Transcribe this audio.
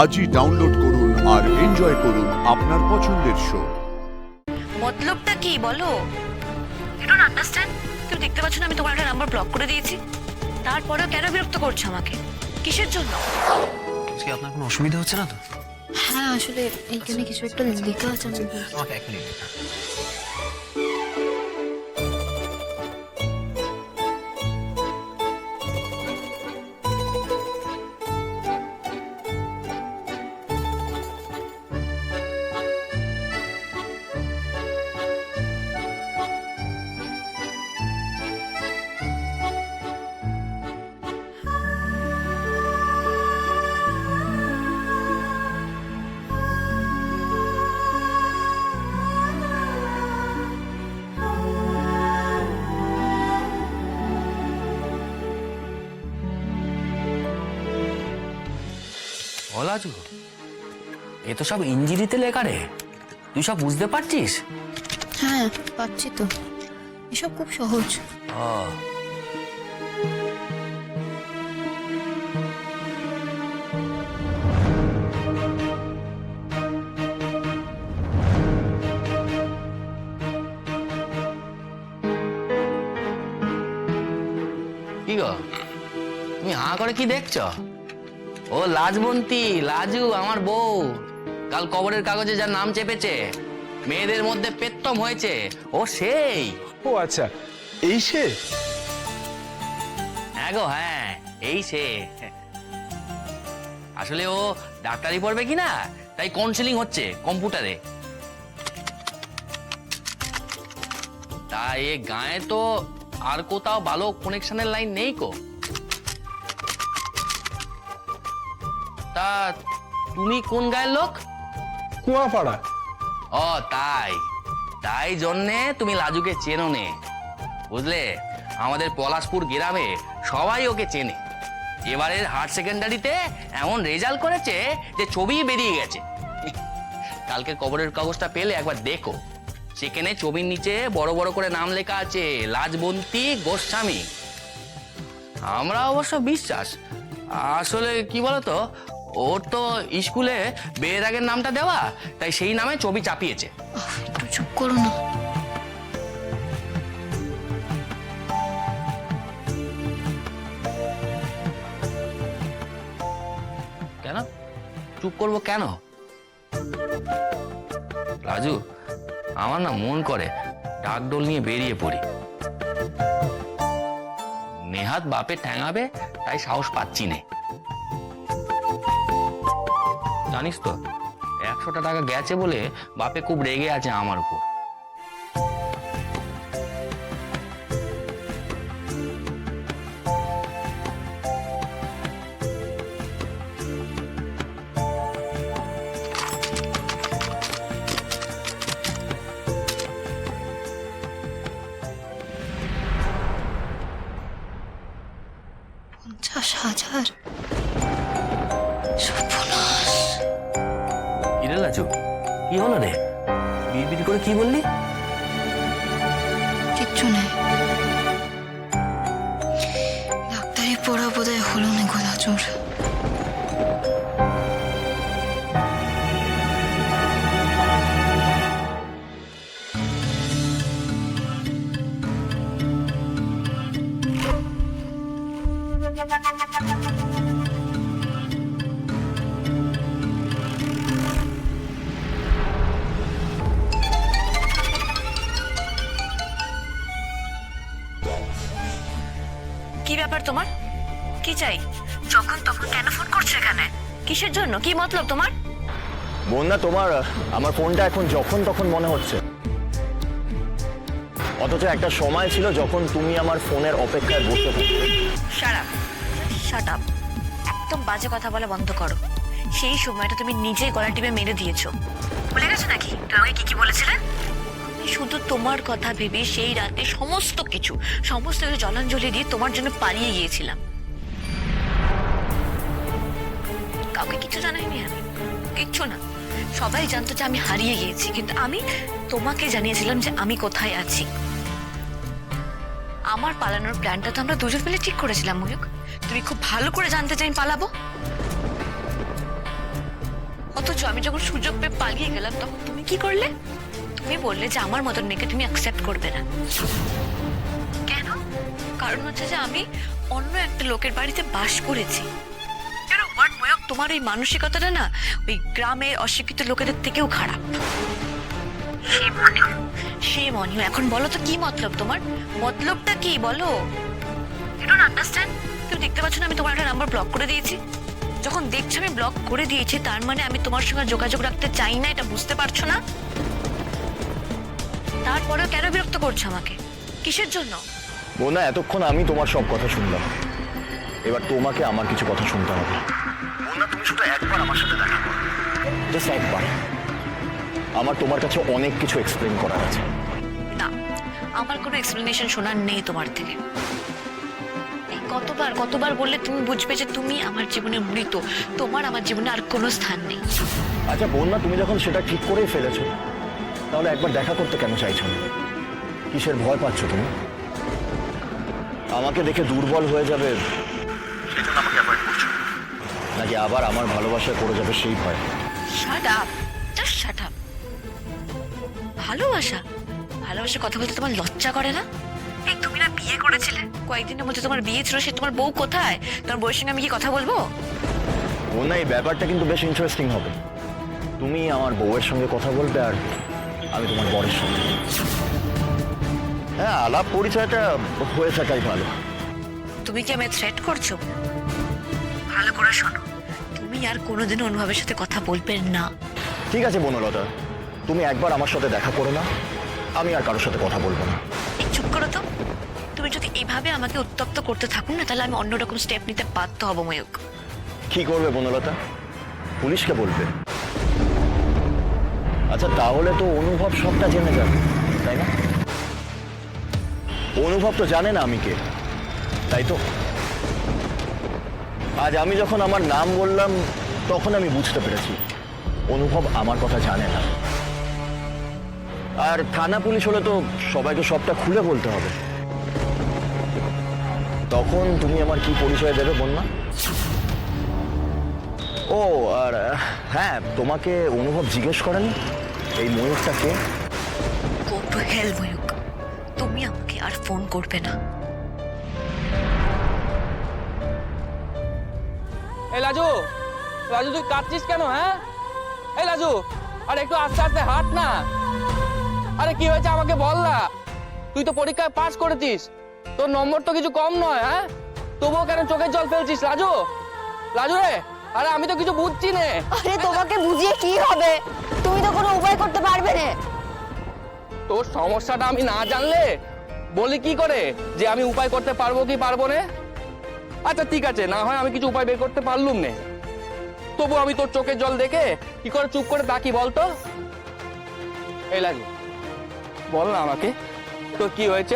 আজই ডাউনলোড করুন আর এনজয় করুন আপনার পছন্দের শো। মতলবটা কি বলো? You don't understand? তুমি দেখতে পাচ্ছ না আমি তোমার একটা নাম্বার ব্লক করে দিয়েছি? তারপরেও কেন বিরক্ত করছো আমাকে? কিসের জন্য? আজকে আপনার কোনো অসুবিধা হচ্ছে না তো? হ্যাঁ আসলে এইখানে কিছু একটা লেখা আছে আমাকে এক মিনিট। লাজু, এ তো সব ইঞ্জিরিতে লেখা রে। তুই সব বুঝতে পারছিস? হ্যাঁ পাচ্ছি তো, এসব খুব সহজ। ও, কি গো, তুমি হাঁ করে কি দেখছো? ও লাজবন্তী, লাজু আমার বউ। কাল কবরের কাগজে যার নাম চেপেছে, মেয়েদের মধ্যে পেত্তম হয়েছে, ও সেই। ও আচ্ছা, এই সে? হ্যাঁ গো, হ্যাঁ এই সে। আসলে ও ডাক্তারি পড়বে কিনা তাই কাউন্সিলিং হচ্ছে কম্পিউটারে। তাই এ গায়ে তো আর কোথাও ভালো কানেকশনের লাইন নেই কো। তা তুমি কোন গায়ের লোক? কুয়াপাড়া। ও তাই, তাই জন্যে তুমি লাজুকে চেনো নে, বুঝলে? আমাদের পলাশপুর গ্রামে সবাই ওকে চেনে। এবারের হায়ার সেকেন্ডারিতে এমন রেজাল্ট করেছে যে ছবি বেরিয়ে গেছে। কালকের কবরের কাগজটা পেলে একবার দেখো, সেখানে ছবির নিচে বড় বড় করে নাম লেখা আছে, লাজবন্তী গোস্বামী। আমরা অবশ্য বিশ্বাস, আসলে কি বলতো, ওর তো স্কুলে বিয়ের আগের নামটা দেওয়া, তাই সেই নামে ছবি চাপিয়েছে। একটু চুপ করো না। কেন চুপ করবো কেন? রাজু, আমার না মন করে ডাকডোল নিয়ে বেরিয়ে পড়ি। নেহাত বাপে ঠ্যাঙাবে তাই সাহস পাচ্ছি নে। জানিস তো, 100টা টাকা গেছে বলে বাপে খুব রেগে আছে আমার উপর। $50,000 সর্বনাশ। কিরে লাজু, কি হলো রে? বিড়বিড় করে কি বললি? কিচ্ছু নেই, ডাক্তারি পড়া বোধহয় হলো না গোলাচোর। কি ব্যাপার তোমার? কি চাই? যখন তখন কেন ফোন করছো এখানে? কিসের জন্য? কি মতলব তোমার? বন্যা, তোমার আমার ফোনটা এখন যখন তখন মনে হচ্ছে, অথচ একটা সময় ছিল যখন তুমি আমার ফোনের অপেক্ষায় বসে থাকতে। Shut up, shut up. একদম বাজে কথা বলা বন্ধ করো। সেই সময়টা তুমি নিজেই গলা টিপে মেরে দিয়েছো। ভুলে গেছো নাকি তুমি আমাকে কি কি বলেছিলে? আমি শুধু তোমার কথা ভেবে সেই রাতে সমস্ত কিছু জলাঞ্জলি দিয়ে তোমার জন্য পালিয়ে গিয়েছিলাম। কাউকে কিছু জানাইনি আমি, কিচ্ছু না। সবাই জানতো যে আমি হারিয়ে গিয়েছি, কিন্তু আমি তোমাকে জানিয়েছিলাম যে আমি কোথায় আছি। আমার পালানোর প্ল্যানটা তো আমরা দুজন মিলে ঠিক করেছিলাম ময়ূক। তুমি খুব ভালো করে জানতে চাই পালাবো। অথচ আমি যখন সুযোগ পেয়ে পালিয়ে গেলাম তখন তুমি কি করলে? তুমি বললে যে আমার মতন মেয়েকে তুমি অ্যাকসেপ্ট করবে না। কেন? কারণ হচ্ছে যে আমি অন্য একটা লোকের বাড়িতে বাস করেছি। তোমার এই মানসিকতাটা না ওই গ্রামের অশিক্ষিত লোকেদের থেকেও খারাপ। সে মনে এখন বলো তো কি মতলব তোমার? মতলবটা কি বলো? You don't understand? তুমি দেখতে পাচ্ছ না আমি তোমার একটা নাম্বার ব্লক করে দিয়েছি? যখন দেখছো আমি ব্লক করে দিয়েছি তার মানে আমি তোমার সঙ্গে যোগাযোগ রাখতে চাই না, এটা বুঝতে পারছো না? তারপরেও কেন বিরক্ত করছো আমাকে? কিসের জন্য? বন্যা, এতক্ষণ আমি তোমার সব কথা শুনলাম, এবার তোমাকে আমার কিছু কথা শুনতে হবে। বন্যা, তুমি শুধু একবার আমার সাথে দেখা করো, জাস্ট একবার। আমার তোমার কাছে অনেক কিছু এক্সপ্লেন করার আছে। না, আমার কোনো এক্সপ্লেনেশন শোনার নেই তোমার থেকে। এই কতবার বললে তুমি বুঝবে যে তুমি আমার জীবনে মৃত, তোমার আমার জীবনে আর কোনো স্থান নেই। আচ্ছা বন্যা, তুমি যখন সেটা ঠিক করেই ফেলেছো তাহলে একবার দেখা করতে কেন চাইছো না? কিসের ভয় পাচ্ছ তুমি? আমাকে দেখে দুর্বল হয়ে যাবে সেজন্য আমাকে অ্যাভয়েড করছো, নাকি আবার আমার ভালোবাসায় পড়ে যাবে সেই ভয়? Shut up, just shut up. ভালোবাসা কথা বলতে তোমার লজ্জা করে না? এই তুমি না বিয়ে করেছিলে, কয়েকদিনের মধ্যে তোমার বিয়ে ছিল, সে তোমার বউ কোথায়? তোমার বউয়ের সঙ্গে আমি কি কথা বলবো? বন্যা, এই ব্যাপারটা কিন্তু বেশ ইন্টারেস্টিং হবে। তুমি আমার বউয়ের সঙ্গে কথা বলবে আর আমি তোমার বরের সঙ্গে। হ্যাঁ, আলাপ পরিচয়টা হয়ে থাকাই ভালো। তুমি কি আমায় থ্রেট করছো? ভালো করে শোনো, তুমি আর কোনোদিনও অনুভবের সাথে কথা বলবে না। ঠিক আছে বনলতা, তুমি একবার আমার সাথে দেখা করো না, আমি আর কারোর সাথে কথা বলবো না। এই চুপ করো তো। তুমি যদি এভাবে আমাকে উত্তপ্ত করতে থাকো না তাহলে আমি অন্যরকম স্টেপ নিতে বাধ্য হব ময়ূক। কি করবে বনলতা? পুলিশকে বলবে? আচ্ছা, তাহলে তো অনুভব সবটা জেনে যাবে, তাই না? অনুভব তো জানে না আমি কে, তাই তো? আজ আমি যখন আমার নাম বললাম তখন আমি বুঝতে পেরেছি অনুভব আমার কথা জানে না। আর থানা পুলিশ হলে তো সবাইকে সবটা খুলে বলতে হবে। তখন তুমি আমার কি পরিচয় দেবে বন্যা? ও আর হ্যাঁ, তোমাকে অনুভব জিজ্ঞেস করেন এই ময়ূরটা কে? গো টু হেল ময়ূক, তুমি আমাকে আর ফোন করবে না। এই লাজু, লাজু তুই কাঁদছিস কেন? হ্যাঁ, এই লাজু, আরে একটু আস্তে আস্তে হাঁট না। আরে কি হয়েছে আমাকে বল না। তুই তো পরীক্ষায় পাস করেছিস, তোর নম্বর তো কিছু কম নয়। হ্যাঁ, তবুও কেন চোখের জল ফেলছিস লাজু? লাজু রে, আরে আমি তো কিছু বুঝছি না। আরে তোমাকে বুঝিয়ে কি হবে? তুমি তো কোনো উপায় করতে পারবে না। তোর সমস্যাটা আমি না জানলে বলি কি করে যে আমি উপায় করতে পারবো কি পারবো না? আচ্ছা ঠিক আছে, না হয় আমি কিছু উপায় বের করতে পারলুম না, তবু আমি তোর চোখের জল দেখে কি করে চুপ করে তাকি বলতো? এই লাগু, বল না আমাকে তোর কি হয়েছে?